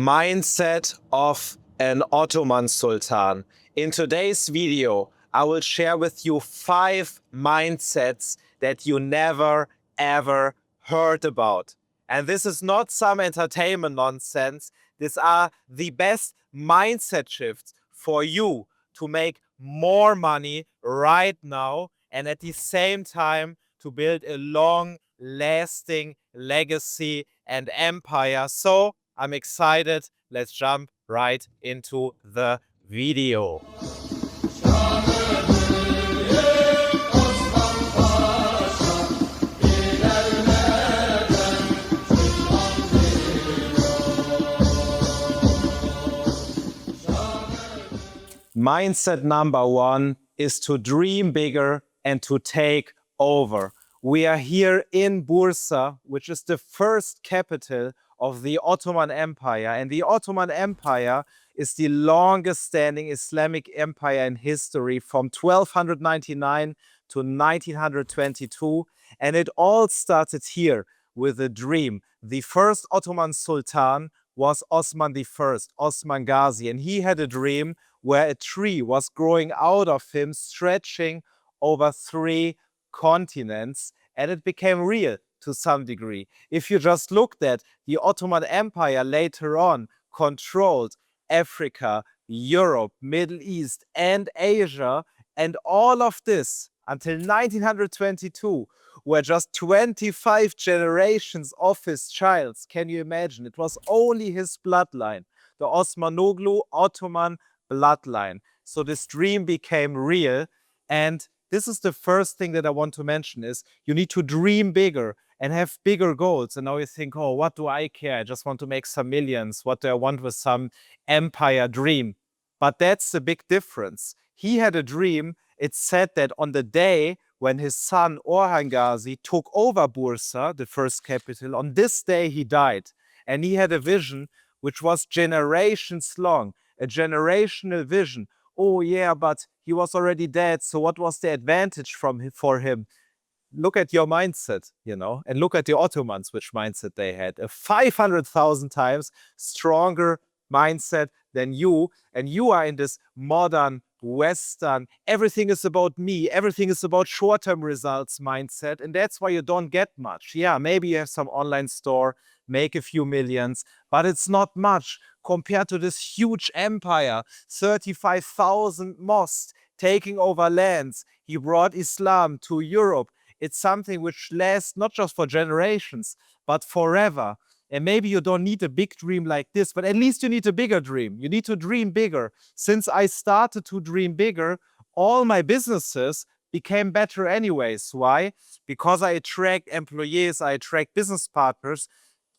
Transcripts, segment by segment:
Mindset of an Ottoman Sultan. In today's video, I will share with you 5 mindsets that you never ever heard about. And this is not some entertainment nonsense. These are the best mindset shifts for you to make more money right now and at the same time to build a long-lasting legacy and empire. So I'm excited. Let's jump right into the video. Mindset number 1 is to dream bigger and to take over. We are here in Bursa, which is the first capital of the Ottoman Empire. And the Ottoman Empire is the longest standing Islamic empire in history from 1299 to 1922. And it all started here with a dream. The first Ottoman Sultan was Osman I, Osman Ghazi, and he had a dream where a tree was growing out of him, stretching over 3 continents, and it became real to some degree. If you just looked at the Ottoman Empire later on controlled Africa, Europe, Middle East, and Asia, and all of this until 1922 were just 25 generations of his child. Can you imagine? It was only his bloodline, the Osmanoglu Ottoman bloodline. So this dream became real. And this is the first thing that I want to mention is you need to dream bigger and have bigger goals. And now you think, oh, what do I care? I just want to make some millions. What do I want with some empire dream? But that's the big difference. He had a dream. It's said that on the day when his son Orhan Ghazi took over Bursa, the first capital, on this day he died. And he had a vision which was generations long, a generational vision. Oh yeah, but he was already dead, so what was the advantage for him? Look at your mindset, and look at the Ottomans, which mindset they had. A 500,000 times stronger mindset than you, and you are in this modern, Western, everything is about me, everything is about short-term results mindset, and that's why you don't get much. Yeah, maybe you have some online store, make a few millions, but it's not much compared to this huge empire, 35,000 mosques taking over lands. He brought Islam to Europe. It's something which lasts not just for generations, but forever. And maybe you don't need a big dream like this, but at least you need a bigger dream. You need to dream bigger. Since I started to dream bigger, all my businesses became better anyways. Why? Because I attract employees, I attract business partners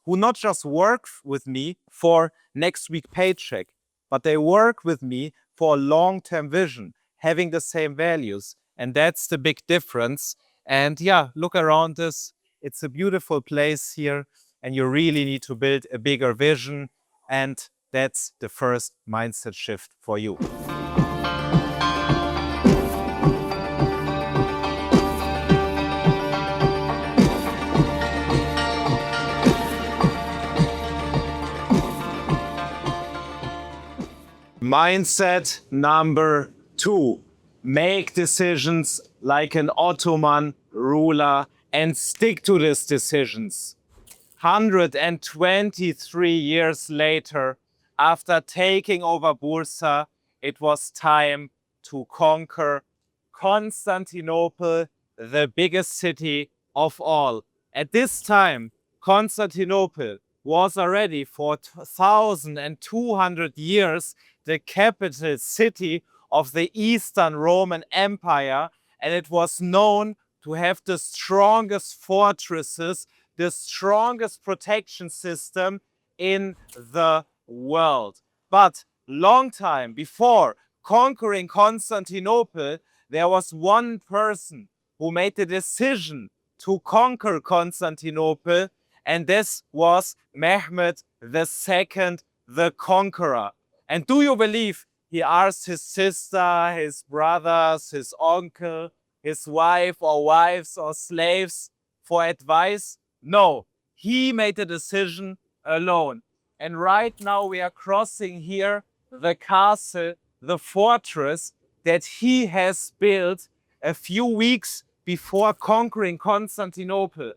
who not just work with me for next week paycheck, but they work with me for a long-term vision, having the same values. And that's the big difference. And yeah, look around this. It's a beautiful place here. And you really need to build a bigger vision. And that's the first mindset shift for you. Mindset number 2. Make decisions like an Ottoman ruler and stick to these decisions. 123 years later, after taking over Bursa, it was time to conquer Constantinople, the biggest city of all. At this time, Constantinople was already for 1,200 years the capital city of the Eastern Roman Empire, and it was known to have the strongest fortresses, the strongest protection system in the world. But long time before conquering Constantinople, there was one person who made the decision to conquer Constantinople, and this was Mehmed II, the Conqueror. And do you believe he asked his sister, his brothers, his uncle, his wife or wives or slaves for advice? No, he made the decision alone. And right now we are crossing here the castle, the fortress that he has built a few weeks before conquering Constantinople.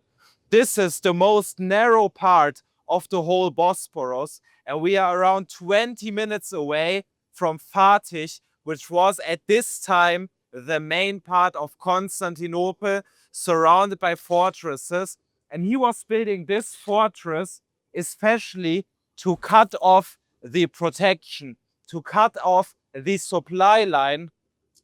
This is the most narrow part of the whole Bosporus, and we are around 20 minutes away from Fatih, which was at this time the main part of Constantinople, surrounded by fortresses. And he was building this fortress especially to cut off the protection, to cut off the supply line,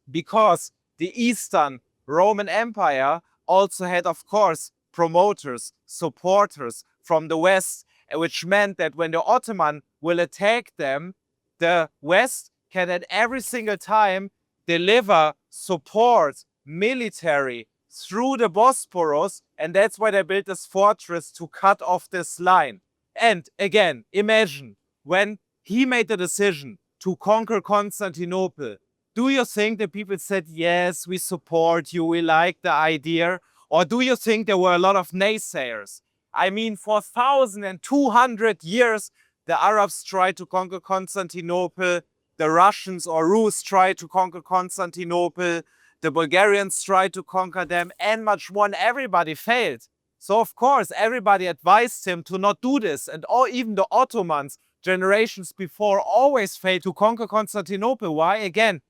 because the Eastern Roman Empire also had, of course, promoters, supporters from the West, which meant that when the Ottoman will attack them, the West can at every single time deliver support, military, through the Bosporus, and that's why they built this fortress to cut off this line. And again, imagine when he made the decision to conquer Constantinople, do you think that people said, yes, we support you, we like the idea? Or do you think there were a lot of naysayers? I mean, for 1,200 years, the Arabs tried to conquer Constantinople, the Russians or Rus tried to conquer Constantinople, the Bulgarians tried to conquer them, and much more, and everybody failed. So of course, everybody advised him to not do this, and even the Ottomans, generations before, always failed to conquer Constantinople. Why? Again,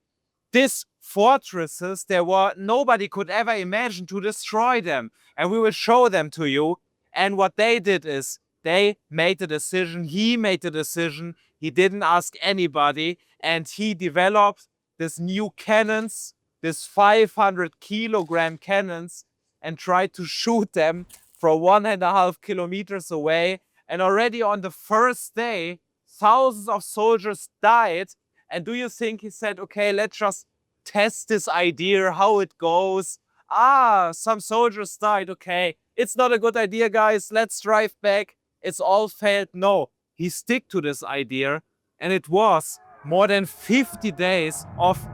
these fortresses, nobody could ever imagine to destroy them, and we will show them to you. And what they did is they made the decision, he made the decision, he didn't ask anybody, and he developed this new cannons, this 500-kilogram cannons, and tried to shoot them from 1.5 kilometers away. And already on the first day, thousands of soldiers died. And do you think he said, okay, let's just test this idea, how it goes? Some soldiers died, okay. It's not a good idea, guys. Let's drive back. It's all failed. No, he stick to this idea. And it was more than 50 days of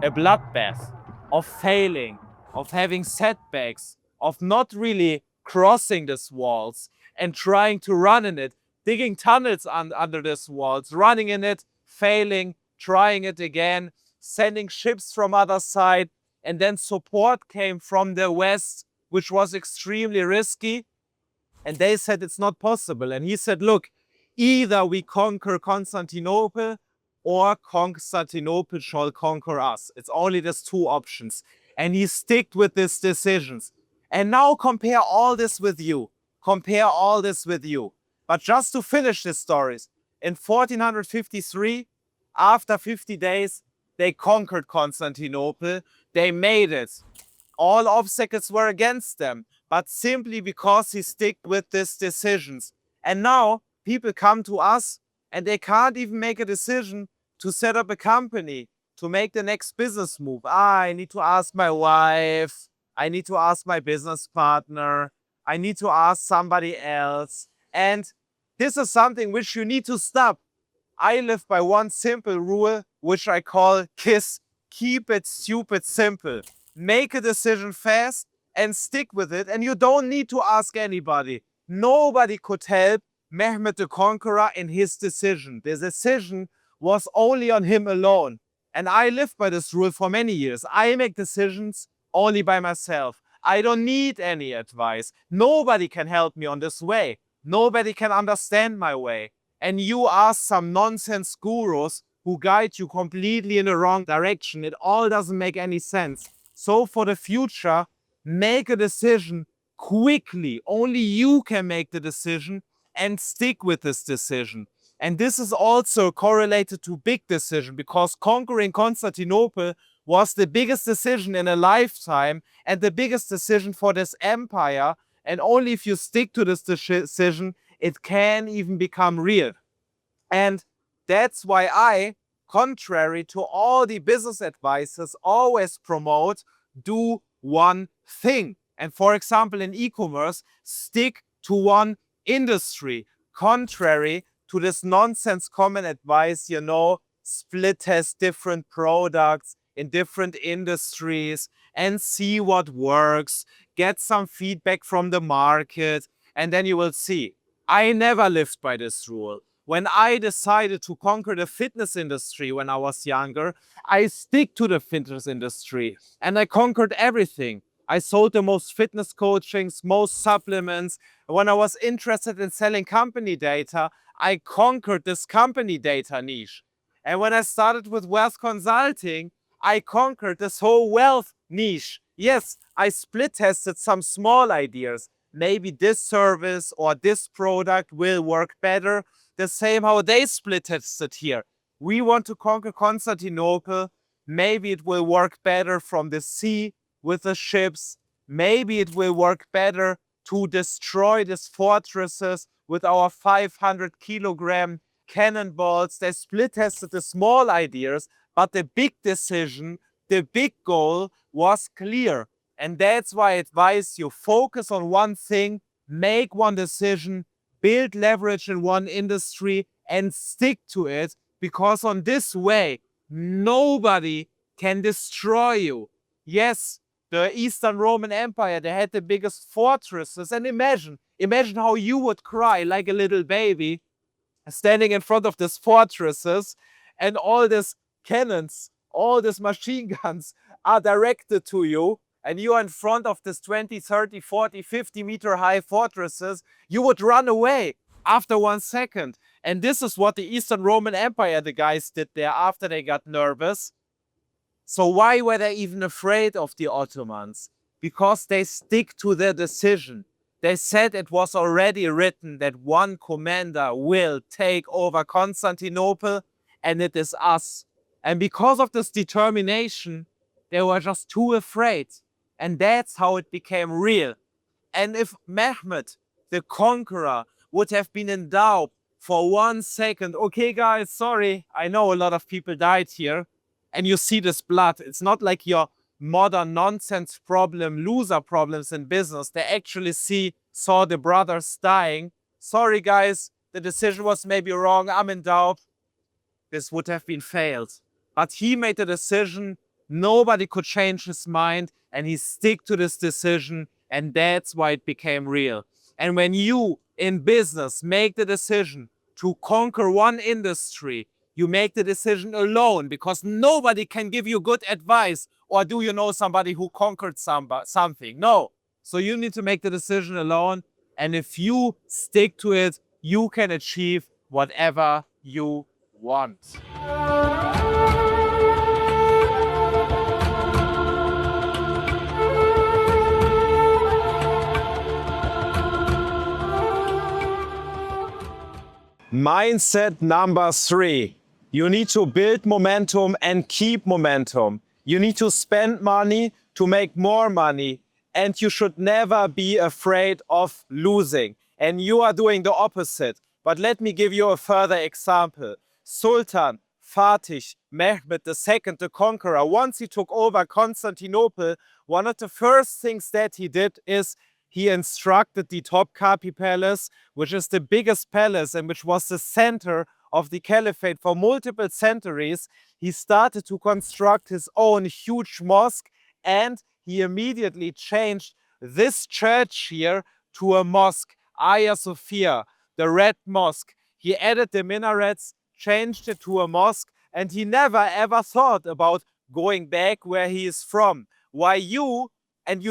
a bloodbath, of failing, of having setbacks, of not really crossing these walls and trying to run in it, digging tunnels under these walls, running in it, failing, trying it again, sending ships from other side, and then support came from the West, which was extremely risky. And they said it's not possible. And he said, look, either we conquer Constantinople or Constantinople shall conquer us. It's only these two options. And he sticked with these decisions. And now compare all this with you. Compare all this with you. But just to finish these stories, in 1453, after 50 days, they conquered Constantinople. They made it. All obstacles were against them, but simply because he stuck with these decisions. And now people come to us and they can't even make a decision to set up a company, to make the next business move. I need to ask my wife. I need to ask my business partner. I need to ask somebody else. And this is something which you need to stop. I live by one simple rule, which I call KISS. Keep it stupid simple. Make a decision fast and stick with it. And you don't need to ask anybody. Nobody could help Mehmed the Conqueror in his decision. The decision was only on him alone. And I lived by this rule for many years. I make decisions only by myself. I don't need any advice. Nobody can help me on this way. Nobody can understand my way. And you ask some nonsense gurus who guide you completely in the wrong direction. It all doesn't make any sense. So for the future, make a decision quickly. Only you can make the decision and stick with this decision. And this is also correlated to big decision, because conquering Constantinople was the biggest decision in a lifetime and the biggest decision for this empire. And only if you stick to this decision, it can even become real. And that's why I, contrary to all the business advisors, always promote do one thing. And for example, in e-commerce, stick to one industry. Contrary to this nonsense common advice, split test different products in different industries and see what works, get some feedback from the market, and then you will see. I never lived by this rule. When I decided to conquer the fitness industry when I was younger, I stick to the fitness industry and I conquered everything. I sold the most fitness coachings, most supplements. When I was interested in selling company data, I conquered this company data niche. And when I started with wealth consulting, I conquered this whole wealth niche. Yes, I split tested some small ideas. Maybe this service or this product will work better. The same how they split tested here. We want to conquer Constantinople. Maybe it will work better from the sea with the ships. Maybe it will work better to destroy these fortresses with our 500 kilogram cannonballs. They split tested the small ideas, but the big decision, the big goal was clear. And that's why I advise you, focus on one thing, make one decision, build leverage in one industry and stick to it, because on this way, nobody can destroy you. Yes, the Eastern Roman Empire, they had the biggest fortresses. And imagine how you would cry like a little baby standing in front of these fortresses and all these cannons, all these machine guns are directed to you and you are in front of this 20, 30, 40, 50 meter high fortresses, you would run away after 1 second. And this is what the Eastern Roman Empire, the guys did there after they got nervous. So why were they even afraid of the Ottomans? Because they stick to their decision. They said it was already written that one commander will take over Constantinople and it is us. And because of this determination, they were just too afraid. And that's how it became real. And if Mehmed, the conqueror, would have been in doubt for 1 second, okay guys, sorry, I know a lot of people died here, and you see this blood, it's not like your modern nonsense problem, loser problems in business. They actually saw the brothers dying. Sorry guys, the decision was maybe wrong, I'm in doubt. This would have been failed. But he made a decision, nobody could change his mind, and he stick to this decision, and that's why it became real. And when you in business make the decision to conquer one industry, you make the decision alone because nobody can give you good advice. Or do you know somebody who conquered something? No. So you need to make the decision alone. And if you stick to it, you can achieve whatever you want. Mindset number 3. You need to build momentum and keep momentum. You need to spend money to make more money. And you should never be afraid of losing. And you are doing the opposite. But let me give you a further example. Sultan Fatih Mehmed II, the conqueror, once he took over Constantinople, one of the first things that he did is he instructed the Topkapi Palace, which is the biggest palace and which was the center of the caliphate for multiple centuries. He started to construct his own huge mosque, and he immediately changed this church here to a mosque, Hagia Sophia, the Red Mosque. He added the minarets, changed it to a mosque, and he never ever thought about going back where he is from. Why you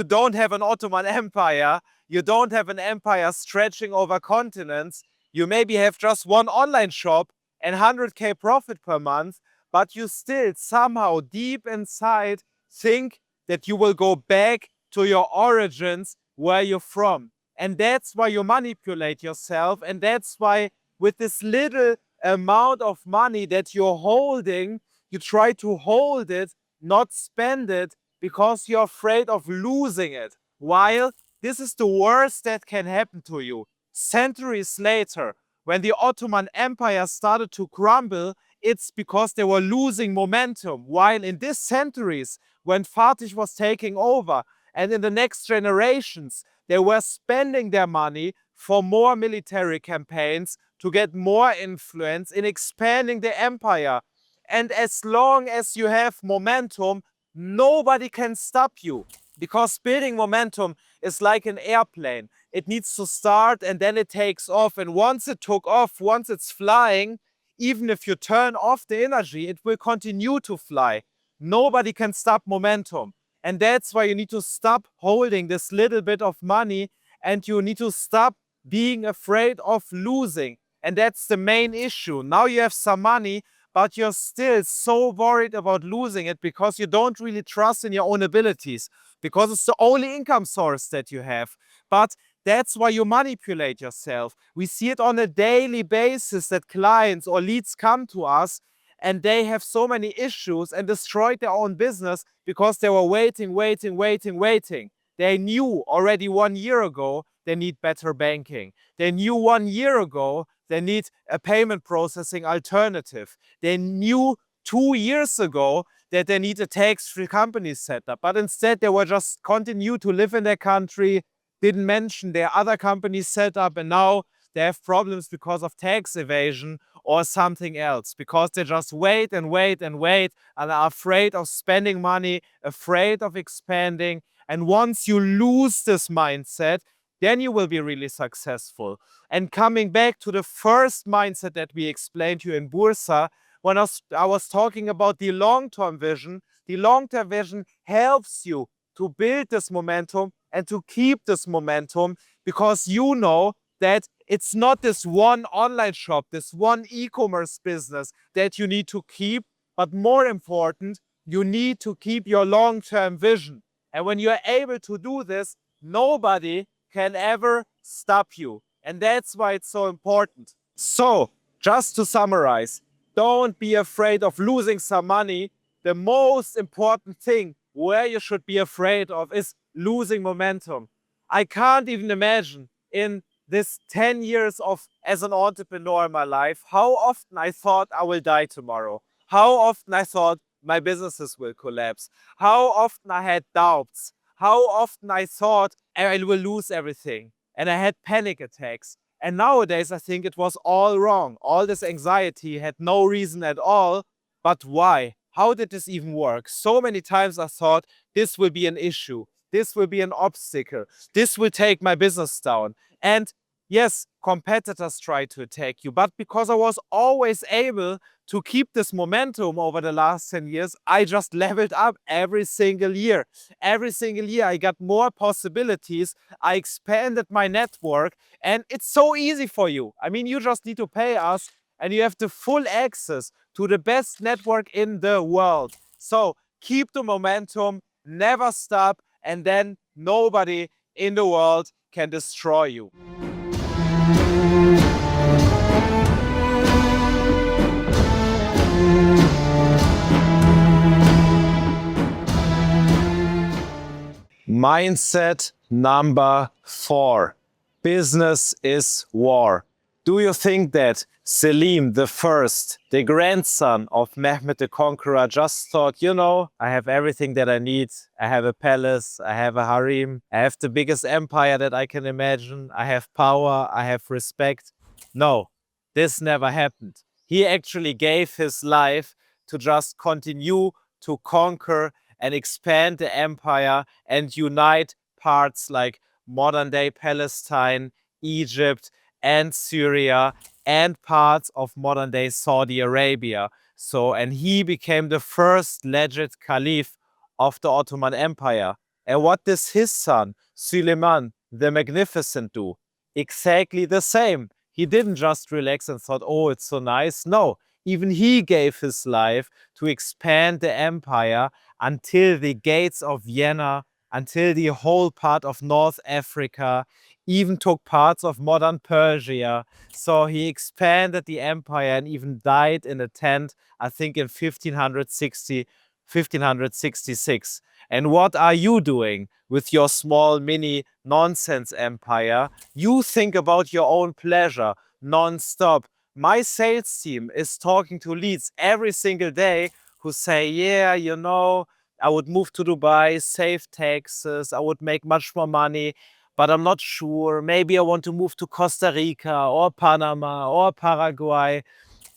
don't have an Ottoman Empire, you don't have an empire stretching over continents, you maybe have just one online shop and 100k profit per month, but you still somehow deep inside think that you will go back to your origins, where you're from. And that's why you manipulate yourself, and that's why with this little amount of money that you're holding, you try to hold it, not spend it, because you're afraid of losing it. While this is the worst that can happen to you. Centuries later, when the Ottoman Empire started to crumble, it's because they were losing momentum. While in these centuries, when Fatih was taking over, and in the next generations, they were spending their money for more military campaigns to get more influence in expanding the empire. And as long as you have momentum, nobody can stop you, because building momentum is like an airplane. it needs to start and then it takes off. And once it took off, once it's flying, even if you turn off the energy, it will continue to fly. Nobody can stop momentum. And that's why you need to stop holding this little bit of money, and you need to stop being afraid of losing. And that's the main issue. Now you have some money, but you're still so worried about losing it because you don't really trust in your own abilities, because it's the only income source that you have. But that's why you manipulate yourself. We see it on a daily basis that clients or leads come to us and they have so many issues and destroyed their own business because they were waiting. They knew already 1 year ago they need better banking. They knew 1 year ago they need a payment processing alternative. They knew 2 years ago that they need a tax-free company setup, but instead they were just continue to live in their country, didn't mention their other companies set up, and now they have problems because of tax evasion or something else, because they just wait and are afraid of spending money, afraid of expanding. And once you lose this mindset, then you will be really successful. And coming back to the first mindset that we explained to you in Bursa, when I was talking about the long-term vision, the long-term vision helps you to build this momentum and to keep this momentum, because you know that it's not this one online shop, this one e-commerce business that you need to keep, but more important, you need to keep your long-term vision. And when you're able to do this, nobody can ever stop you. And that's why it's so important. So, just to summarize, don't be afraid of losing some money. The most important thing where you should be afraid of is losing momentum. I can't even imagine in this 10 years of as an entrepreneur in my life, how often I thought I will die tomorrow. How often I thought my businesses will collapse. How often I had doubts. How often I thought I will lose everything. And I had panic attacks. And nowadays I think it was all wrong. All this anxiety had no reason at all. But why? How did this even work? So many times I thought this will be an issue. This will be an obstacle. This will take my business down. And yes, competitors try to attack you, but because I was always able to keep this momentum over the last 10 years, I just leveled up every single year. Every single year I got more possibilities. I expanded my network, and it's so easy for you. I mean, you just need to pay us and you have the full access to the best network in the world. So keep the momentum, never stop, and then nobody in the world can destroy you. Mindset number 4. Business is war. Do you think that Selim the First, the grandson of Mehmed the Conqueror, just thought, you know, I have everything that I need. I have a palace, I have a harem, I have the biggest empire that I can imagine, I have power, I have respect. No, this never happened. He actually gave his life to just continue to conquer and expand the empire and unite parts like modern day Palestine, Egypt, and Syria, and parts of modern day Saudi Arabia. So, and he became the first legit caliph of the Ottoman Empire. And what does his son, Suleiman the Magnificent, do? Exactly the same. He didn't just relax and thought, oh, it's so nice. No, even he gave his life to expand the empire until the gates of Vienna, until the whole part of North Africa, even took parts of modern Persia. So he expanded the empire and even died in a tent, I think in 1566. And what are you doing with your small mini nonsense empire? You think about your own pleasure non-stop. My sales team is talking to leads every single day who say, yeah, you know, I would move to Dubai, save taxes, I would make much more money, but I'm not sure. Maybe I want to move to Costa Rica or Panama or Paraguay.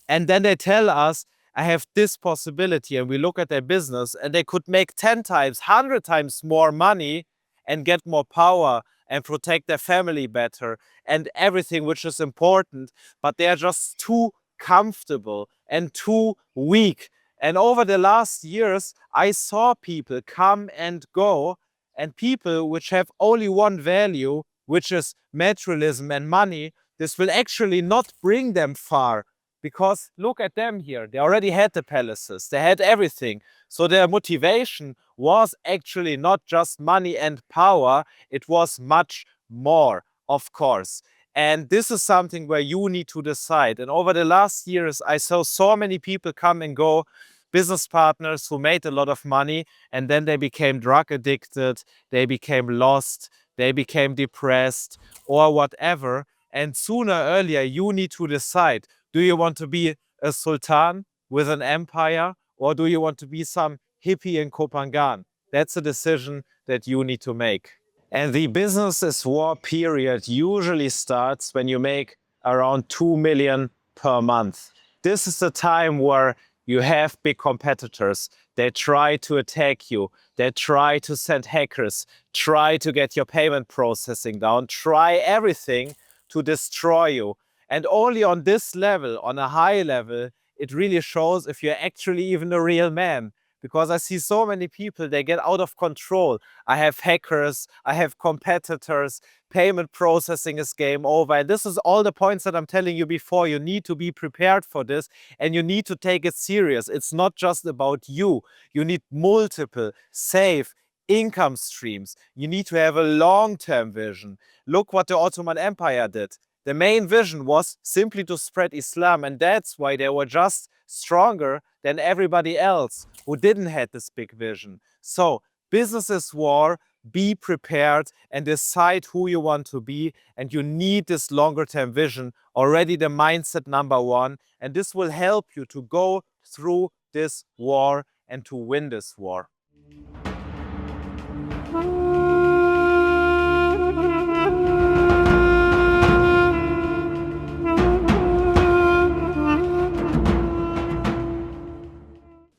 And then they tell us, I have this possibility, and we look at their business and they could make 10 times, 100 times more money and get more power and protect their family better and everything which is important, but they are just too comfortable and too weak. And over the last years, I saw people come and go, and people which have only one value, which is materialism and money. This will actually not bring them far, because look at them here. They already had the palaces, they had everything. So their motivation was actually not just money and power, it was much more, of course. And this is something where you need to decide. And over the last years, I saw so many people come and go, business partners who made a lot of money, and then they became drug addicted, they became lost, they became depressed, or whatever. And sooner or earlier, you need to decide, do you want to be a sultan with an empire, or do you want to be some hippie in Kopangan? That's a decision that you need to make. And the business as war period usually starts when you make around 2 million per month. This is the time where you have big competitors. They try to attack you. They try to send hackers, try to get your payment processing down, try everything to destroy you. And only on this level, on a high level, it really shows if you're actually even a real man. Because I see so many people, they get out of control. I have hackers, I have competitors, payment processing is game over. And this is all the points that I'm telling you before. You need to be prepared for this, and you need to take it serious. It's not just about you. You need multiple, safe income streams. You need to have a long-term vision. Look what the Ottoman Empire did. The main vision was simply to spread Islam, and that's why they were just stronger than everybody else who didn't have this big vision. So business is war. Be prepared and decide who you want to be, and you need this longer term vision, already the mindset number one, and this will help you to go through this war and to win this war.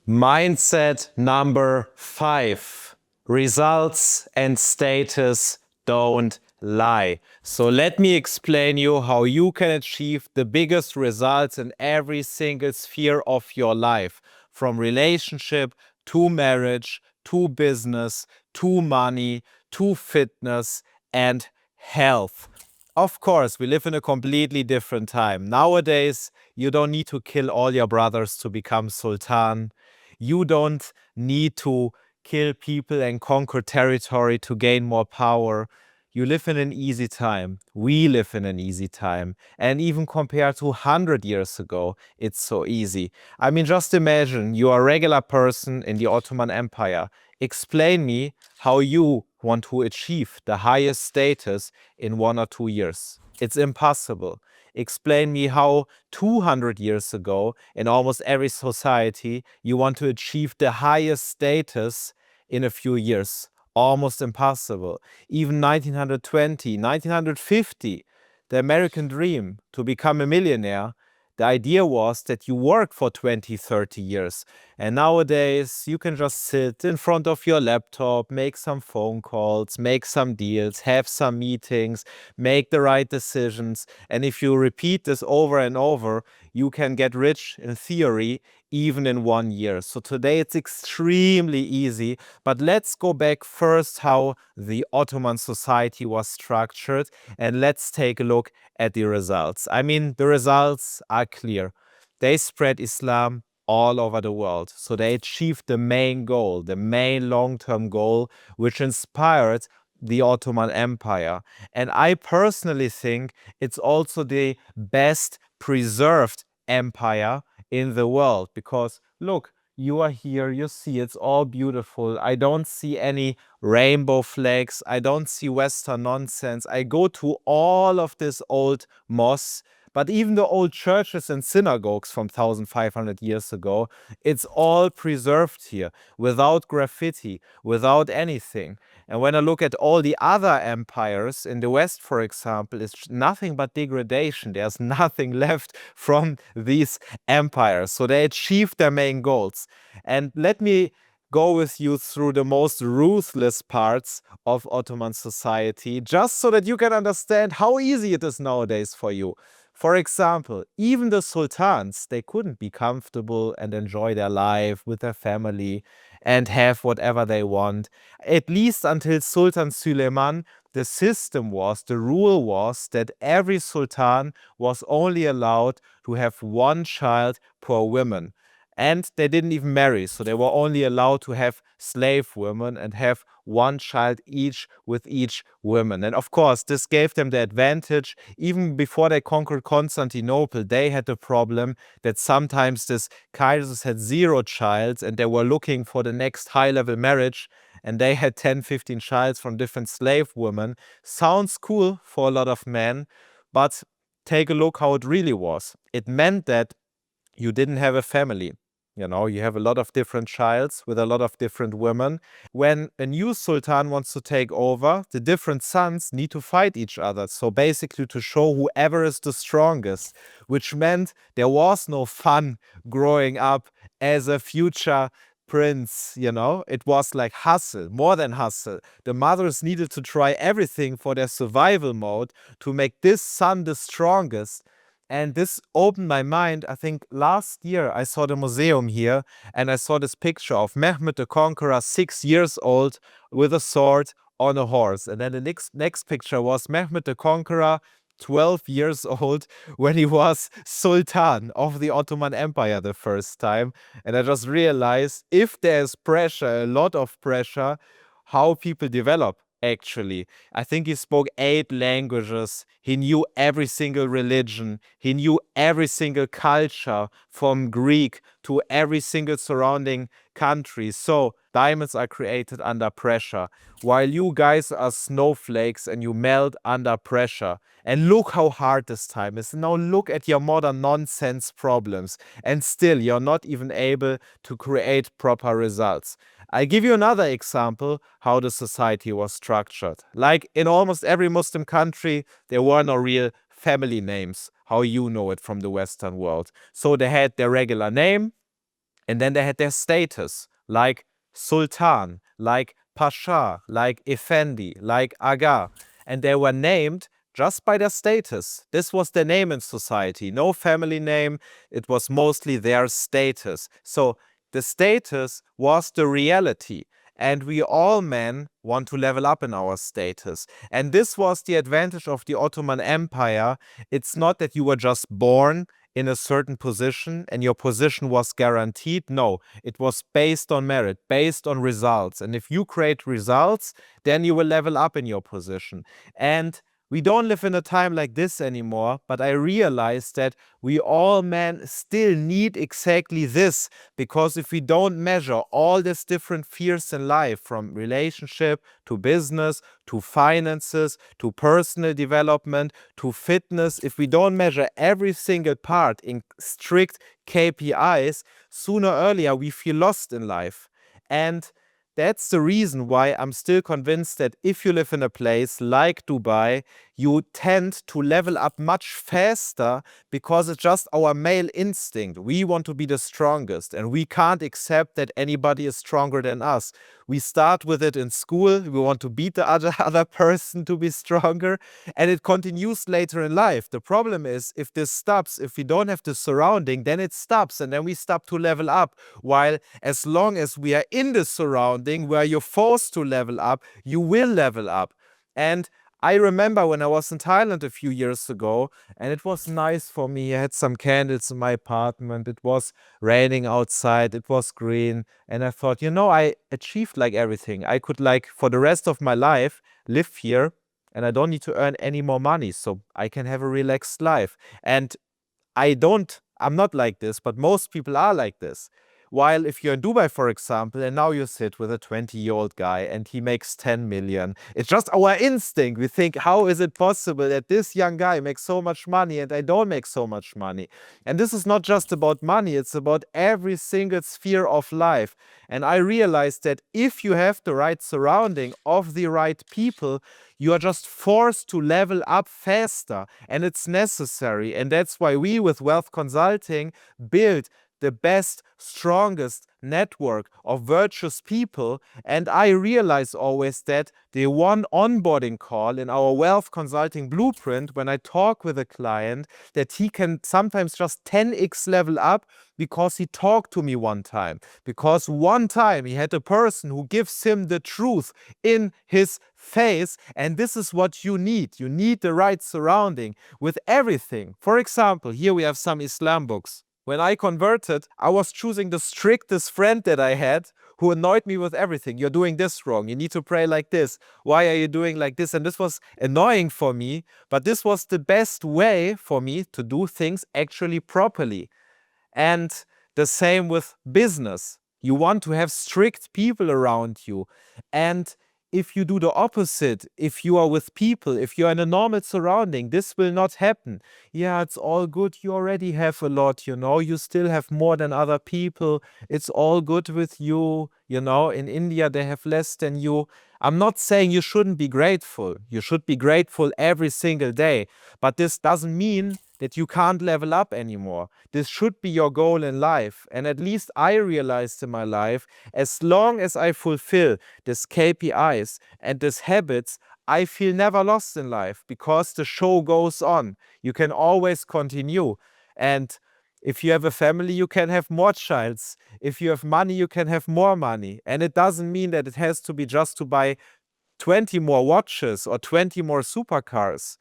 Mindset number 5. Results and status don't lie. So let me explain you how you can achieve the biggest results in every single sphere of your life, from relationship to marriage, to business, to money, to fitness and health. Of course, we live in a completely different time. Nowadays, you don't need to kill all your brothers to become Sultan. You don't need to kill people and conquer territory to gain more power. You live in an easy time. We live in an easy time. And even compared to 100 years ago, it's so easy. I mean, just imagine you are a regular person in the Ottoman Empire. Explain me how you want to achieve the highest status in 1 or 2 years. It's impossible. Explain me how 200 years ago, in almost every society, you want to achieve the highest status in a few years. Almost impossible. Even 1920, 1950, the American dream to become a millionaire, the idea was that you work for 20, 30 years. And nowadays, you can just sit in front of your laptop, make some phone calls, make some deals, have some meetings, make the right decisions. And if you repeat this over and over, you can get rich in theory, even in 1 year. So today it's extremely easy. But let's go back first how the Ottoman society was structured, and let's take a look at the results. I mean, the results are clear. They spread Islam all over the world. So they achieved the main goal, the main long-term goal, which inspired the Ottoman Empire. And I personally think it's also the best preserved empire in the world, because look, you are here, you see it's all beautiful. I don't see any rainbow flags. I don't see Western nonsense. I go to all of this old mosques, but even the old churches and synagogues from 1500 years ago, it's all preserved here without graffiti, without anything. And when I look at all the other empires in the West, for example, it's nothing but degradation. There's nothing left from these empires. So they achieved their main goals. And let me go with you through the most ruthless parts of Ottoman society, just so that you can understand how easy it is nowadays for you. For example, even the sultans, they couldn't be comfortable and enjoy their life with their family and have whatever they want. At least until Sultan Süleyman, the system was, the rule was that every sultan was only allowed to have one child per woman. And they didn't even marry, so they were only allowed to have slave women and have one child each with each woman. And of course, this gave them the advantage. Even before they conquered Constantinople, they had the problem that sometimes this Kaisers had 0 childs and they were looking for the next high-level marriage, and they had 10, 15 childs from different slave women. Sounds cool for a lot of men, but take a look how it really was. It meant that you didn't have a family. You know, you have a lot of different childs with a lot of different women. When a new sultan wants to take over, the different sons need to fight each other. So basically to show whoever is the strongest, which meant there was no fun growing up as a future prince, you know. It was like hustle, more than hustle. The mothers needed to try everything for their survival mode to make this son the strongest. And this opened my mind. I think last year I saw the museum here and I saw this picture of Mehmed the Conqueror, 6 years old, with a sword on a horse. And then the next picture was Mehmed the Conqueror, 12 years old, when he was Sultan of the Ottoman Empire the first time. And I just realized if there's pressure, a lot of pressure, how people develop. Actually, I think he spoke 8 languages. He knew every single religion. He knew every single culture, from Greek to every single surrounding country. So diamonds are created under pressure, while you guys are snowflakes and you melt under pressure. And look how hard this time is. Now look at your modern nonsense problems, and still you're not even able to create proper results. I give you another example how the society was structured. Like in almost every Muslim country, there were no real family names, how you know it from the Western world. So they had their regular name, and then they had their status, like Sultan, like Pasha, like Effendi, like Aga. And they were named just by their status. This was their name in society. No family name. It was mostly their status. So the status was the reality. And we all men want to level up in our status. And this was the advantage of the Ottoman Empire. It's not that you were just born in a certain position and your position was guaranteed. No, it was based on merit, based on results. And if you create results, then you will level up in your position. And we don't live in a time like this anymore, but I realize that we all men still need exactly this, because if we don't measure all these different spheres in life, from relationship to business to finances to personal development to fitness, if we don't measure every single part in strict KPIs, sooner or earlier we feel lost in life. And that's the reason why I'm still convinced that if you live in a place like Dubai, you tend to level up much faster, because it's just our male instinct. We want to be the strongest and we can't accept that anybody is stronger than us. We start with it in school. We want to beat the other person to be stronger, and it continues later in life. The problem is, if this stops, if we don't have the surrounding, then it stops and then we stop to level up. While as long as we are in the surrounding where you're forced to level up, you will level up. And I remember when I was in Thailand a few years ago, and it was nice for me. I had some candles in my apartment. It was raining outside. It was green. And I thought, you know, I achieved like everything. I could, like, for the rest of my life, live here and I don't need to earn any more money. So I can have a relaxed life. And I'm not like this, but most people are like this. While if you're in Dubai, for example, and now you sit with a 20-year-old guy and he makes 10 million, it's just our instinct. We think, how is it possible that this young guy makes so much money and I don't make so much money? And this is not just about money, it's about every single sphere of life. And I realized that if you have the right surrounding of the right people, you are just forced to level up faster, and it's necessary. And that's why we with Wealth Consulting build the best, strongest network of virtuous people. And I realize always that the one onboarding call in our wealth consulting blueprint, when I talk with a client, that he can sometimes just 10x level up because he talked to me one time. Because one time he had a person who gives him the truth in his face. And this is what you need. You need the right surrounding with everything. For example, here we have some Islam books. When I converted, I was choosing the strictest friend that I had who annoyed me with everything. You're doing this wrong. You need to pray like this. Why are you doing like this? And this was annoying for me, but this was the best way for me to do things actually properly. And the same with business. You want to have strict people around you. And if you do the opposite, if you are with people, if you're in a normal surrounding, this will not happen. Yeah, it's all good. You already have a lot, you still have more than other people. It's all good with you. In India, they have less than you. I'm not saying you shouldn't be grateful. You should be grateful every single day. But this doesn't mean that you can't level up anymore. This should be your goal in life. And at least I realized in my life, as long as I fulfill these KPIs and these habits, I feel never lost in life because the show goes on. You can always continue. And if you have a family, you can have more childs. If you have money, you can have more money. And it doesn't mean that it has to be just to buy 20 more watches or 20 more supercars.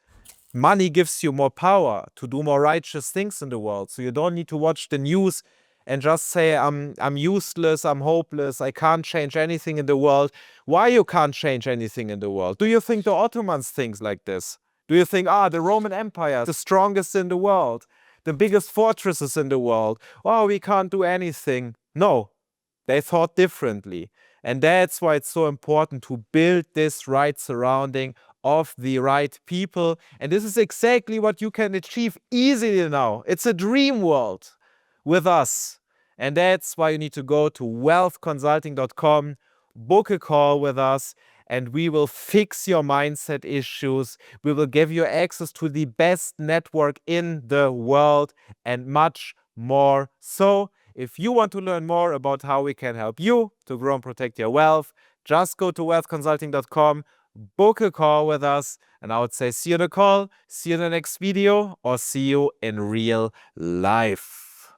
Money gives you more power to do more righteous things in the world. So you don't need to watch the news and just say, I'm useless, I'm hopeless, I can't change anything in the world. Why you can't change anything in the world? Do you think the Ottomans think like this? Do you think, the Roman Empire, the strongest in the world, the biggest fortresses in the world, we can't do anything? No, they thought differently. And that's why it's so important to build this right surrounding of the right people. And this is exactly what you can achieve easily now. It's a dream world with us. And that's why you need to go to wealthconsulting.com, book a call with us, and we will fix your mindset issues. We will give you access to the best network in the world and much more. So, if you want to learn more about how we can help you to grow and protect your wealth, just go to wealthconsulting.com, book a call with us, and I would say see you on the call, see you in the next video, or see you in real life.